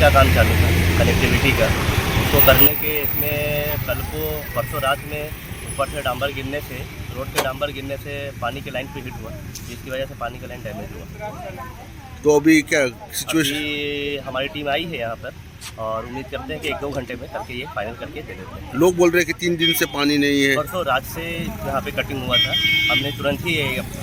का काम चालू था कनेक्टिविटी का, उसको करने के इसमें कल को परसों रात में ऊपर से डांबर गिरने से, रोड पे डांबर गिरने से पानी की लाइन पे हिट हुआ, जिसकी वजह से पानी का लाइन डैमेज हुआ। तो अभी क्या सिचुएशन? अभी हमारी टीम आई है यहाँ पर और उम्मीद करते हैं कि 1-2 घंटे में करके ये फाइनल करके दे देते हैं। लोग बोल रहे हैं कि 3 दिन से पानी नहीं है। परसों रात से यहाँ पे कटिंग हुआ था, हमने तुरंत ही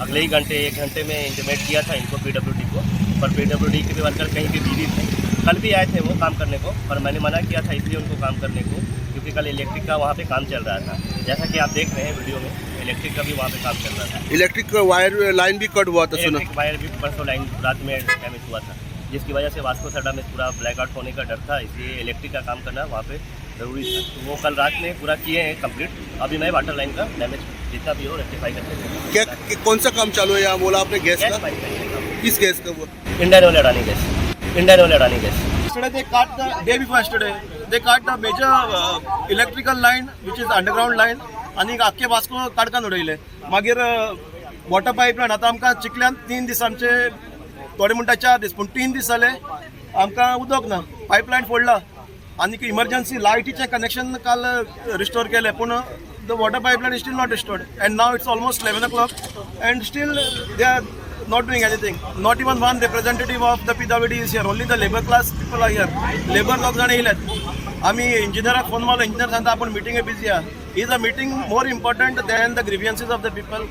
अगले ही घंटे 1 घंटे में इंटीमेट किया था इनको PWD को, पर PWD के भी वर्कर कहीं पे बिजी थे। कल भी आए थे वो काम करने को, पर मैंने मना किया था इसलिए उनको काम करने को, क्योंकि कल इलेक्ट्रिक का वहाँ पे काम चल रहा था। जैसा कि आप देख रहे हैं वीडियो में, इलेक्ट्रिक का भी वहाँ पे काम चल रहा था। इलेक्ट्रिक का वायर लाइन भी कट हुआ था, सुना? इलेक्ट्रिक वायर भी परसों लाइन रात में डैमेज हुआ था, जिसकी वजह से वास्को सडा में पूरा ब्लैकआउट होने का डर था, इसलिए इलेक्ट्रिक का काम करना वहाँ पे ज़रूरी था। तो वो कल रात में पूरा किए हैं कंप्लीट। अभी मैं वाटर लाइन का डैमेज जितना भी हो रेक्टिफाई करके क्या कौन सा काम चालू है यहाँ? बोला आपने गैस का? पाइप किस गैस का? वो Indian oil Adani gas, Indian oil Adani gas. Yesterday they cut the day before yesterday they cut the major electrical line which is underground line आणि आख्खे वास्को काडकान उडयले. मागीर वॉटर पाईपलाईन आता आमकां चिखल्यान 3 दीस आमचे थोडे म्हणटा 4 दीस पूण 3 दीस जाले आमकां उदक ना. पाईपलाईन फोडला आनी इमर्जन्सी लायटीचें कनेक्शन काल रिस्टोर केलें पूण the water pipeline is still not restored and now it's almost 11 o'clock and still they are not doing anything. Not even one representative of the PWD is here. Only the labor class people are here. Labor लोक जाण येयलेत. आमी इंजिनियराक phone मारलो, engineer सांगता आपण मिटिंगे busy आहा. Is a meeting more important than the grievances of the people?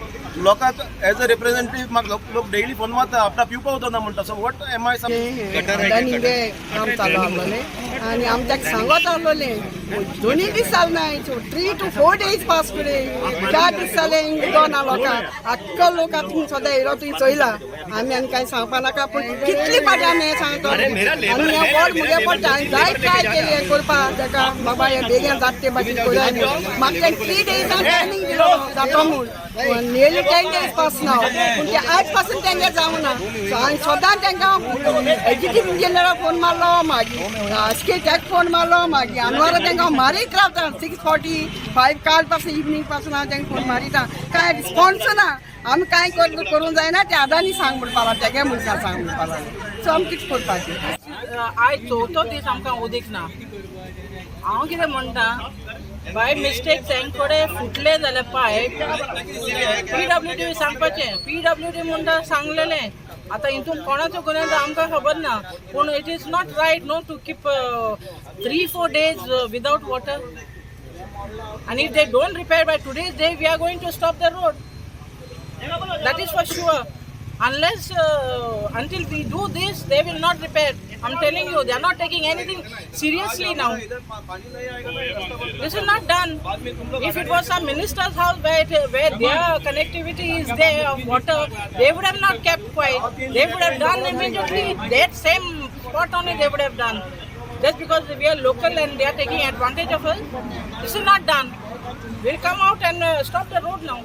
लोकांक as a representative म्हाका लोक डेली फोन मारता, आपला पिवपा उदक ना म्हणटा. सो वॉट एम आय अडानीचे काम चालू आहलोले आणि आमच्याक सांगत आहलोले दोनूय दीस जाल नाय, 3 to 4 days पास करे. 4 दीस जाले उदक ना लोकांक. आख्खो लोक आतां सदां येयलो थंय चोयला. आमी आनी कांय सांगपा नाका, पूण कितली पाटी आमी हें सांगता आनी हें व्हड मुगे पडटा. जाय ट्राय केली हें करपाक ताका बाबा हें बेगीन जाता ते भाशेन करूया न्ही. म्हाका 3 days ट्रेनिंग दिलो जातो म्हूण. नियरली 10 days पास नाव पूण ते आज पासून तेंगे जावं ना. सो हांवें सदां तांकां एग्जिक्यूटीव इंजिनियराक फोन मारलो, मागीर आर्किटेक्ट फोन मारलो, मागीर अनवरा तांकां मारीत रावता. 6:45 काल पासून इवनिंग पासून हांव तांकां फोन मारिता, कांय रिस्पॉन्स ना. आमी कांय करूंक जायना, ते अडानी सांग म्हणपा लागला, तेगे मनशाक सांग म्हणपा लागला. सो आमी कितें करपाचें? आयज चवथो दीस आमकां उदीक ना. हांव कितें म्हणटा, बाय मिस्टेक तेंकडे फुटले जाल्यार पायप PWD सांगपाचें. PWD म्हणटा सांगलेलें. आतां हितून कोणाचो गुन्यांव आमकां खबर ना, पूण it is not right no to keep 3-4 days without water. And if they don't repair by today's day, we are going to stop the road. That is for sure. Unless until we do this, they will not repair. I'm telling you, they are not taking anything seriously now. This is not done. If it was some minister's house where their connectivity is there of water, they would have not kept quiet. They would have done immediately. That same spot only they would have done. Just because we are local and they are taking advantage of us, this is not done. We'll come out and stop the road now.